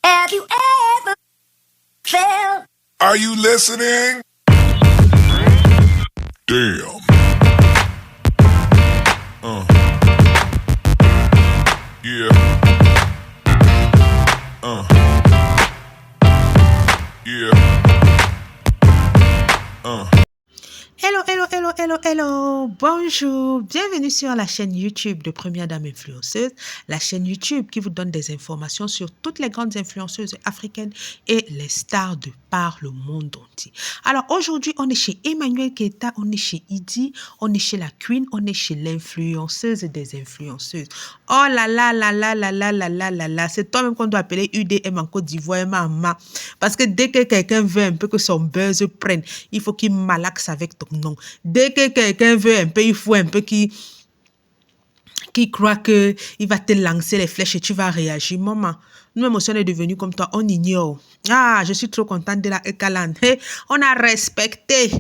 Have you ever felt? Are you listening? Damn. Yeah. Yeah. Hello, hello, hello, hello, hello. Bonjour. Bienvenue sur la chaîne YouTube de Première Dame Influenceuse, la chaîne YouTube qui vous donne des informations sur toutes les grandes influenceuses africaines et les stars de par le monde entier. Alors aujourd'hui, on est chez Emmanuel Keita, on est chez Idi, on est chez la Queen, on est chez l'influenceuse des influenceuses. Oh là là là là là là là là là là, c'est toi-même qu'on doit appeler UDM en Côte d'Ivoire, maman. Parce que dès que quelqu'un veut un peu que son buzz prenne, il faut qu'il malaxe avec ton nom. Dès que quelqu'un veut un peu, il faut un peu qui croit qu'il va te lancer les flèches et tu vas réagir. Maman, nous-mêmes aussi, on est devenus comme toi, on ignore. Ah, je suis trop contente de la Ekaland. Hey, on a respecté.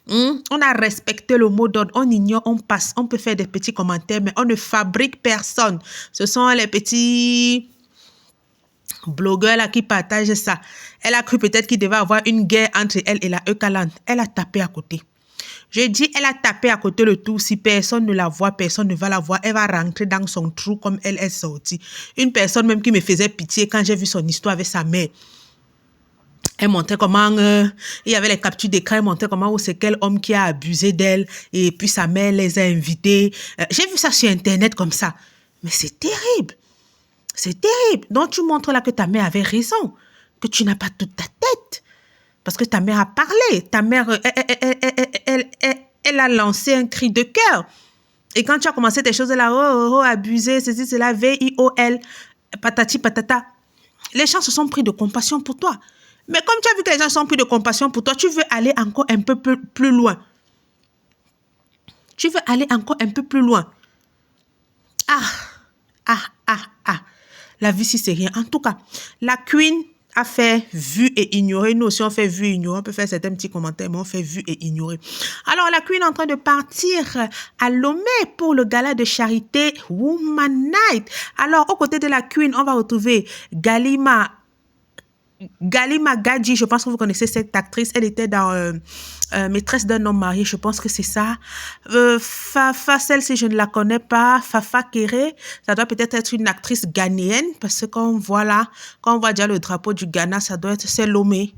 On a respecté le mot d'ordre. On ignore, on passe. On peut faire des petits commentaires, mais on ne fabrique personne. Ce sont les petits blogueurs là qui partagent ça. Elle a cru peut-être qu'il devait avoir une guerre entre elle et la Ekaland. Elle a tapé à côté. Je dis, elle a tapé à côté le tout. Si personne ne la voit, personne ne va la voir. Elle va rentrer dans son trou comme elle est sortie. Une personne même qui me faisait pitié quand j'ai vu son histoire avec sa mère. Elle montrait comment, il y avait les captures d'écran, elle montrait comment c'est quel homme qui a abusé d'elle. Et puis sa mère les a invités. J'ai vu ça sur Internet comme ça. Mais c'est terrible. C'est terrible. Donc tu montres là que ta mère avait raison. Que tu n'as pas toute ta tête. Parce que ta mère a parlé. Ta mère, elle a lancé un cri de cœur. Et quand tu as commencé tes choses là, abuser, ceci, cela, VIOL, patati, patata, les gens se sont pris de compassion pour toi. Mais comme tu as vu que les gens se sont pris de compassion pour toi, tu veux aller encore un peu plus loin. Tu veux aller encore un peu plus loin. La vie, si c'est rien. En tout cas, la Queen a fait vu et ignoré. Nous aussi, on fait vu et ignoré. On peut faire certains petits commentaires, mais on fait vu et ignoré. Alors, la Queen est en train de partir à Lomé pour le gala de charité Woman Night. Alors, aux côtés de la Queen, on va retrouver Galima Gadji, je pense que vous connaissez cette actrice. Elle était dans Maîtresse d'un homme marié, je pense que c'est ça. Fafa, celle-ci, je ne la connais pas. Fafa Kéré, ça doit peut-être être une actrice ghanéenne, parce que quand on voit là, quand on voit déjà le drapeau du Ghana, ça doit être, c'est Lomé.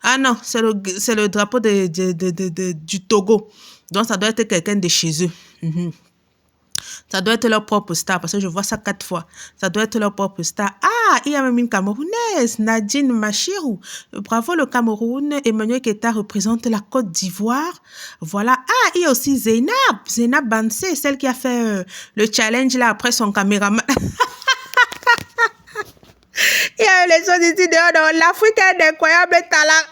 Ah non, c'est le drapeau du Togo. Donc ça doit être quelqu'un de chez eux. Ça doit être leur propre star, parce que je vois ça 4 fois. Ça doit être leur propre star. Ah, il y a même une Camerounaise, Nadine Machirou. Bravo le Cameroun. Emmanuel Keita représente la Côte d'Ivoire. Voilà. Ah, il y a aussi Zainab Bansé, celle qui a fait le challenge là après son caméraman. Il y a les choses ici dehors. L'Afrique a d'incroyables talents.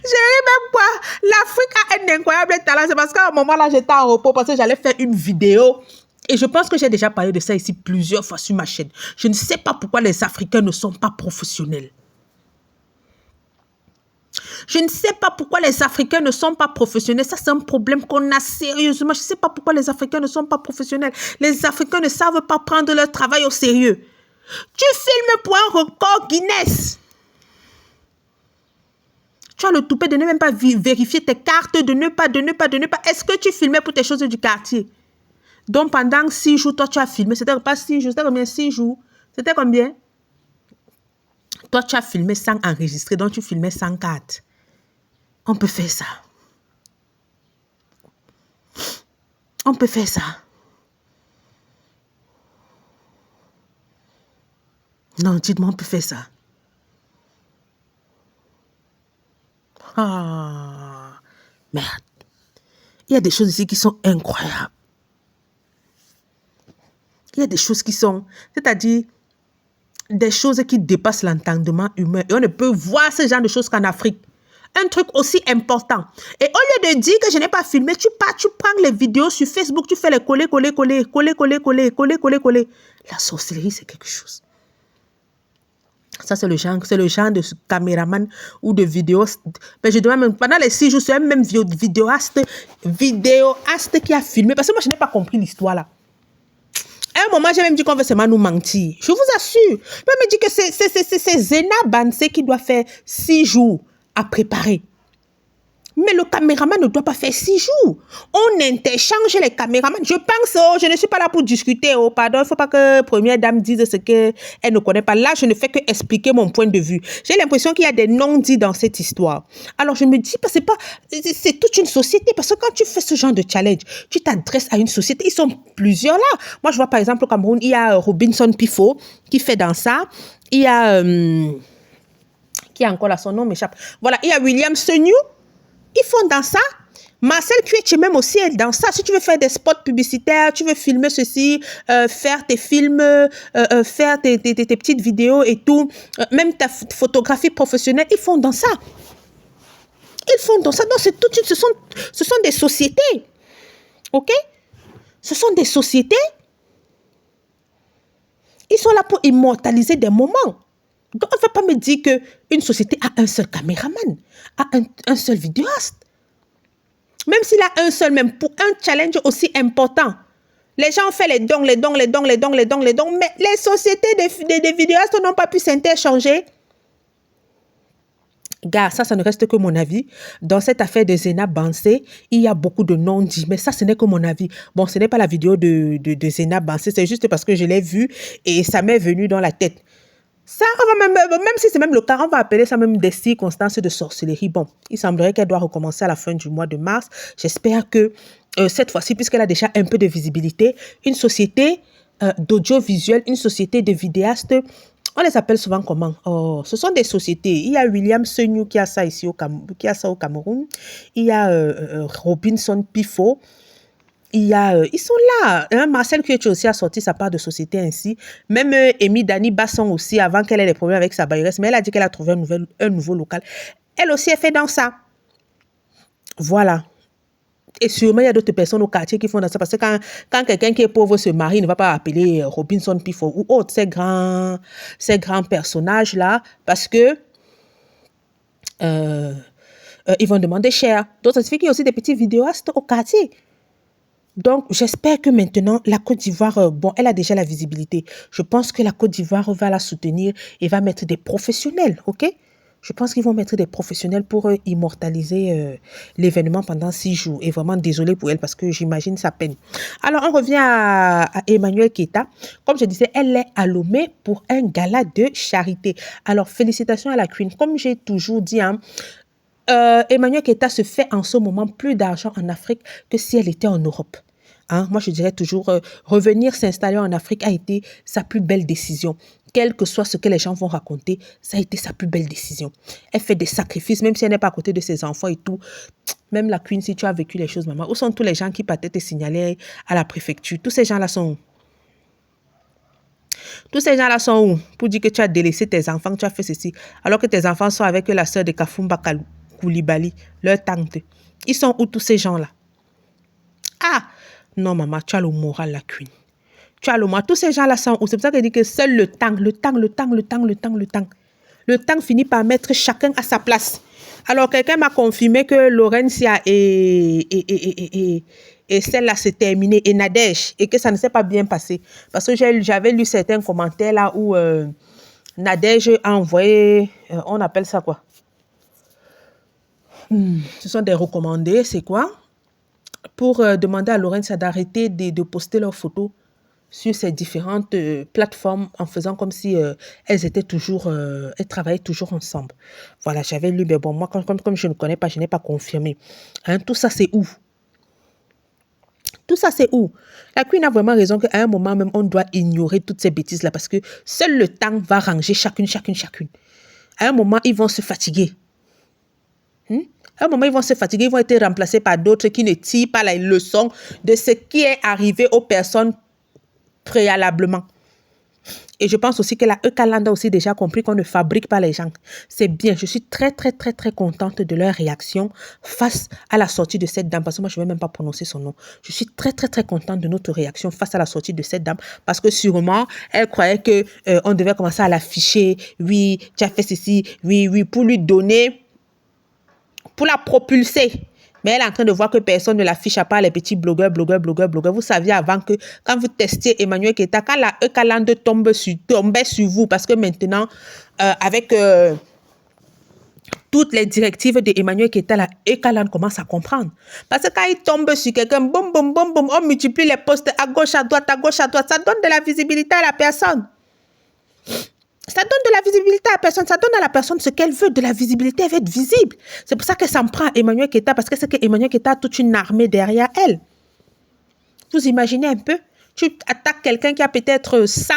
Je ris même pas. L'Afrique a un incroyable talent. C'est parce qu'à un moment là, j'étais en repos parce que j'allais faire une vidéo. Et je pense que j'ai déjà parlé de ça ici plusieurs fois sur ma chaîne. Je ne sais pas pourquoi les Africains ne sont pas professionnels. Je ne sais pas pourquoi les Africains ne sont pas professionnels. Ça, c'est un problème qu'on a sérieusement. Je ne sais pas pourquoi les Africains ne sont pas professionnels. Les Africains ne savent pas prendre leur travail au sérieux. Tu filmes pour un record Guinness. Tu as le toupet de ne même pas vérifier tes cartes, de ne pas. Est-ce que tu filmais pour tes choses du quartier? Donc, pendant 6 jours, toi, tu as filmé. C'était pas 6 jours, c'était combien? 6 jours. C'était combien? Toi, tu as filmé sans enregistrer, donc tu filmais sans carte. On peut faire ça. On peut faire ça. Non, dites-moi, on peut faire ça. Ah, merde. Il y a des choses ici qui sont incroyables. Il y a des choses qui sont, c'est-à-dire, des choses qui dépassent l'entendement humain. Et on ne peut voir ce genre de choses qu'en Afrique. Un truc aussi important. Et au lieu de dire que je n'ai pas filmé, tu prends les vidéos sur Facebook, tu fais les coller. La sorcellerie, c'est quelque chose. Ça, c'est le genre de caméraman ou de vidéaste. Mais je demande même, pendant les 6 jours, c'est un même vidéaste qui a filmé. Parce que moi, je n'ai pas compris l'histoire là. À un moment, j'ai même dit qu'on veut seulement nous mentir. Je vous assure. Je peux me dire que c'est Zena Bansé qui doit faire 6 jours à préparer. Mais le caméraman ne doit pas faire 6 jours. On interchange les caméramans. Je pense, oh, je ne suis pas là pour discuter. Oh, pardon, il ne faut pas que Première Dame dise ce qu'elle ne connaît pas. Là, je ne fais que expliquer mon point de vue. J'ai l'impression qu'il y a des non-dits dans cette histoire. Alors, je me dis, c'est toute une société. Parce que quand tu fais ce genre de challenge, tu t'adresses à une société. Ils sont plusieurs là. Moi, je vois par exemple au Cameroun, il y a Robinson Pifo qui fait dans ça. Il y a... qui a encore là, son nom m'échappe. Voilà, il y a William Senyou. Ils font dans ça. Marcel Cuetche même aussi est dans ça. Si tu veux faire des spots publicitaires, tu veux filmer ceci, faire tes films, faire tes petites vidéos et tout, même ta photographie professionnelle, ils font dans ça. Ils font dans ça. Donc, ce sont des sociétés. OK? Ce sont des sociétés. Ils sont là pour immortaliser des moments. Donc, on ne va pas me dire qu'une société a un seul caméraman, a un seul vidéaste. Même s'il a un seul, même pour un challenge aussi important. Les gens ont fait les dons, mais les sociétés des vidéastes n'ont pas pu s'interchanger. Gars, ça ne reste que mon avis. Dans cette affaire de Zena Bansé, il y a beaucoup de non-dits, mais ça, ce n'est que mon avis. Bon, ce n'est pas la vidéo de Zena Bansé, c'est juste parce que je l'ai vue et ça m'est venu dans la tête. Ça, on va même si c'est même le cas, on va appeler ça même des circonstances de sorcellerie. Bon, il semblerait qu'elle doit recommencer à la fin du mois de mars. J'espère que cette fois-ci, puisqu'elle a déjà un peu de visibilité, une société d'audiovisuel, une société de vidéastes, on les appelle souvent comment? Oh, ce sont des sociétés. Il y a William Senyou qui a ça ici au Cameroun. Il y a Robinson Pifo. Ils sont là. Hein? Marcel Cuetche aussi a sorti sa part de société ainsi. Même Amy Dani Basson aussi, avant qu'elle ait des problèmes avec sa bailleresse, mais elle a dit qu'elle a trouvé un nouveau local. Elle aussi est fait dans ça. Voilà. Et sûrement, il y a d'autres personnes au quartier qui font dans ça. Parce que quand quelqu'un qui est pauvre se marie, il ne va pas appeler Robinson Pifo ou autre, ces grands personnages-là, parce que ils vont demander cher. Donc, ça signifie qu'il y a aussi des petits vidéastes au quartier. Donc, j'espère que maintenant, la Côte d'Ivoire, bon, elle a déjà la visibilité. Je pense que la Côte d'Ivoire va la soutenir et va mettre des professionnels, OK? Je pense qu'ils vont mettre des professionnels pour immortaliser l'événement pendant 6 jours. Et vraiment, désolée pour elle parce que j'imagine sa peine. Alors, on revient à Emmanuel Keita. Comme je disais, elle est à Lomé pour un gala de charité. Alors, félicitations à la Queen. Comme j'ai toujours dit, hein, Emmanuel Keita se fait en ce moment plus d'argent en Afrique que si elle était en Europe. Hein? Moi, je dirais toujours, revenir s'installer en Afrique a été sa plus belle décision. Quel que soit ce que les gens vont raconter, ça a été sa plus belle décision. Elle fait des sacrifices, même si elle n'est pas à côté de ses enfants et tout. Même la Queen, si tu as vécu les choses, maman, où sont tous les gens qui partaient te signaler à la préfecture? Tous ces gens-là sont où? Tous ces gens-là sont où? Pour dire que tu as délaissé tes enfants, que tu as fait ceci, alors que tes enfants sont avec la sœur de Kafumba Koulibaly, leur tante. Ils sont où tous ces gens-là? Ah! Non, maman, tu as le moral, la Queen. Tu as le moral. Tous ces gens-là sont où? C'est pour ça qu'elle dit que seul le temps finit par mettre chacun à sa place. Alors, quelqu'un m'a confirmé que Laurentia et celle-là s'est terminée, et Nadège, et que ça ne s'est pas bien passé. Parce que j'avais lu certains commentaires là où Nadège a envoyé, on appelle ça quoi? Ce sont des recommandés, c'est quoi? Pour demander à Laurentia d'arrêter de poster leurs photos sur ces différentes plateformes en faisant comme si elles travaillaient toujours ensemble. Voilà, j'avais lu, mais bon, moi, comme je ne connais pas, je n'ai pas confirmé. Hein, tout ça, c'est où? Tout ça, c'est où? La Queen a vraiment raison qu'à un moment même, on doit ignorer toutes ces bêtises-là parce que seul le temps va ranger chacune. À un moment, ils vont se fatiguer. À un moment, ils vont se fatiguer, ils vont être remplacés par d'autres qui ne tirent pas la leçon de ce qui est arrivé aux personnes préalablement. Et je pense aussi que la Eukalanda a aussi déjà compris qu'on ne fabrique pas les gens. C'est bien. Je suis très contente de leur réaction face à la sortie de cette dame. Parce que moi, je ne vais même pas prononcer son nom. Je suis très contente de notre réaction face à la sortie de cette dame. Parce que sûrement, elle croyait que on devait commencer à l'afficher. Oui, tu as fait ceci. Oui, pour lui donner, pour la propulser Mais elle est en train de voir que personne ne l'affiche à part les petits blogueurs. Vous saviez avant que quand vous testiez Emmanuel Keita, quand la Ekaland tombait sur vous, parce que maintenant, avec toutes les directives d'Emmanuel Keita, la Ekaland commence à comprendre. Parce que quand il tombe sur quelqu'un, boum, on multiplie les postes à gauche, à droite, ça donne de la visibilité à la personne. Ça donne de la visibilité à la personne. Ça donne à la personne ce qu'elle veut. De la visibilité, elle veut être visible. C'est pour ça qu'elle s'en prend à Emmanuel Keita. Parce que c'est qu'Emmanuel Keita a toute une armée derrière elle. Vous imaginez un peu? Tu attaques quelqu'un qui a peut-être 100...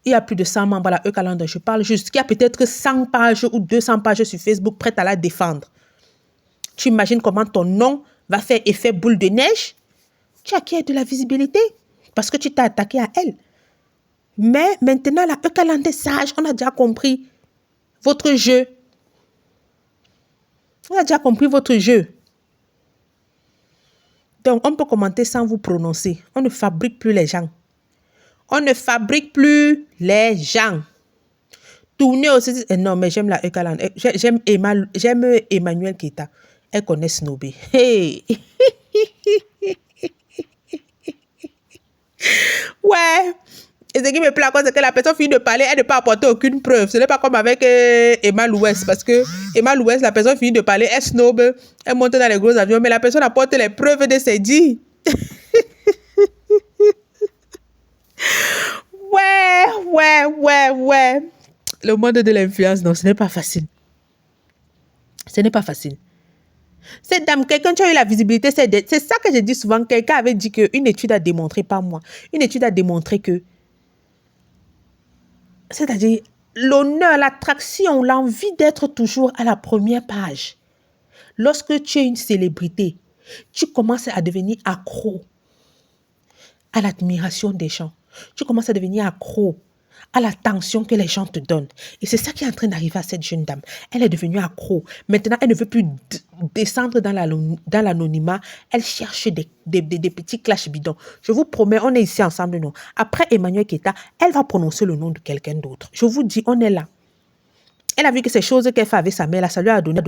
Il y a plus de 100 membres à la E-Calendar. Je parle juste qui a peut-être 100 pages ou 200 pages sur Facebook prêtes à la défendre. Tu imagines comment ton nom va faire effet boule de neige? Tu acquiers de la visibilité parce que tu t'es attaqué à elle. Mais maintenant, la E-Calendar sage, on a déjà compris votre jeu. On a déjà compris votre jeu. Donc, on peut commenter sans vous prononcer. On ne fabrique plus les gens. On ne fabrique plus les gens. Tournez aussi. Non, mais j'aime la E-Calendar. J'aime Emmanuel Keita. Elle connaît Snobé. Hey! Ouais! Et ce qui me plaît, c'est que la personne finit de parler, elle ne peut apporter aucune preuve. Ce n'est pas comme avec Emma Louès, parce que Emma Louès, la personne finit de parler, elle snob, elle monte dans les gros avions, mais la personne apporte les preuves de ses dits. Ouais. Le monde de l'influence, non, ce n'est pas facile. Ce n'est pas facile. Cette dame, quelqu'un qui a eu la visibilité, c'est ça que je dis souvent. Quelqu'un avait dit qu'une étude a démontré, pas moi, une étude a démontré que c'est-à-dire l'honneur, l'attraction, l'envie d'être toujours à la première page. Lorsque tu es une célébrité, tu commences à devenir accro à l'admiration des gens. Tu commences à devenir accro à l'attention que les gens te donnent. Et c'est ça qui est en train d'arriver à cette jeune dame. Elle est devenue accro. Maintenant, elle ne veut plus descendre dans l'anonymat. Elle cherche des petits clashs bidons. Je vous promets, on est ici ensemble, non. Après Emmanuel Keita, elle va prononcer le nom de quelqu'un d'autre. Je vous dis, on est là. Elle a vu que ces choses qu'elle fait avec sa mère, là, ça lui a donné.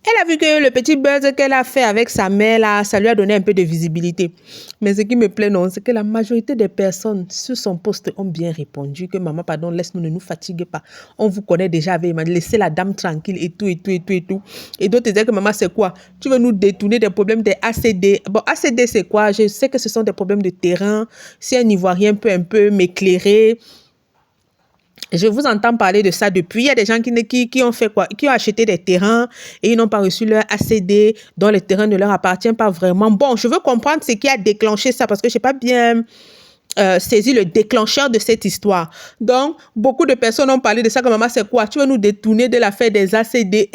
Elle a vu que le petit buzz qu'elle a fait avec sa mère, là, ça lui a donné un peu de visibilité. Mais ce qui me plaît, non, c'est que la majorité des personnes sur son poste ont bien répondu que maman, pardon, laisse-nous, ne nous fatigue pas. On vous connaît déjà avec Emmanuel, laissez la dame tranquille et tout. Et d'autres disaient que maman, c'est quoi? Tu veux nous détourner des problèmes des ACD. Bon, ACD, c'est quoi? Je sais que ce sont des problèmes de terrain. Si un Ivoirien peut un peu m'éclairer. Je vous entends parler de ça depuis. Il y a des gens qui ont fait quoi? Qui ont acheté des terrains et ils n'ont pas reçu leur ACD, dont le terrain ne leur appartient pas vraiment. Bon, je veux comprendre ce qui a déclenché ça parce que je n'ai pas bien saisi le déclencheur de cette histoire. Donc, beaucoup de personnes ont parlé de ça comme maman, c'est quoi? Tu veux nous détourner de l'affaire des ACD?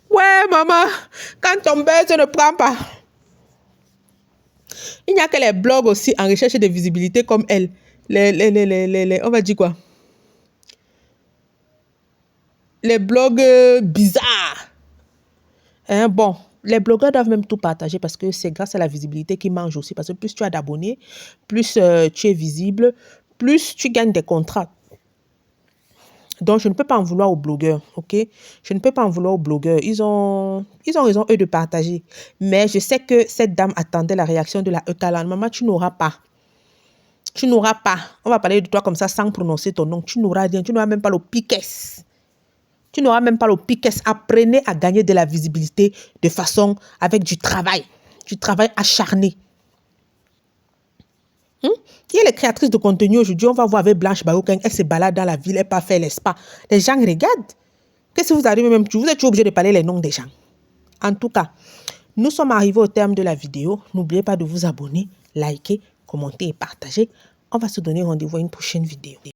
Ouais, maman, quand ton buzz ne prend pas. Il n'y a que les blogs aussi en recherche de visibilité comme elle. On va dire quoi? Les blogs bizarres. Hein, bon, les blogueurs doivent même tout partager parce que c'est grâce à la visibilité qu'ils mangent aussi. Parce que plus tu as d'abonnés, plus tu es visible, plus tu gagnes des contrats. Donc, je ne peux pas en vouloir aux blogueurs, ok? Je ne peux pas en vouloir aux blogueurs. Ils ont raison, eux, de partager. Mais je sais que cette dame attendait la réaction de la E-Calendar. Maman, tu n'auras pas. Tu n'auras pas. On va parler de toi comme ça sans prononcer ton nom. Tu n'auras rien. Tu n'auras même pas le piques. Tu n'auras même pas le piques. Apprenez à gagner de la visibilité de façon avec du travail acharné. Il y a les créatrices de contenu aujourd'hui, on va voir avec Blanche Bayouk, elle se balade dans la ville, elle pas fait les spas. Les gens regardent. Qu'est-ce que vous arrivez même, vous êtes obligé de parler les noms des gens. En tout cas, nous sommes arrivés au terme de la vidéo. N'oubliez pas de vous abonner, liker, commenter et partager. On va se donner rendez-vous à une prochaine vidéo.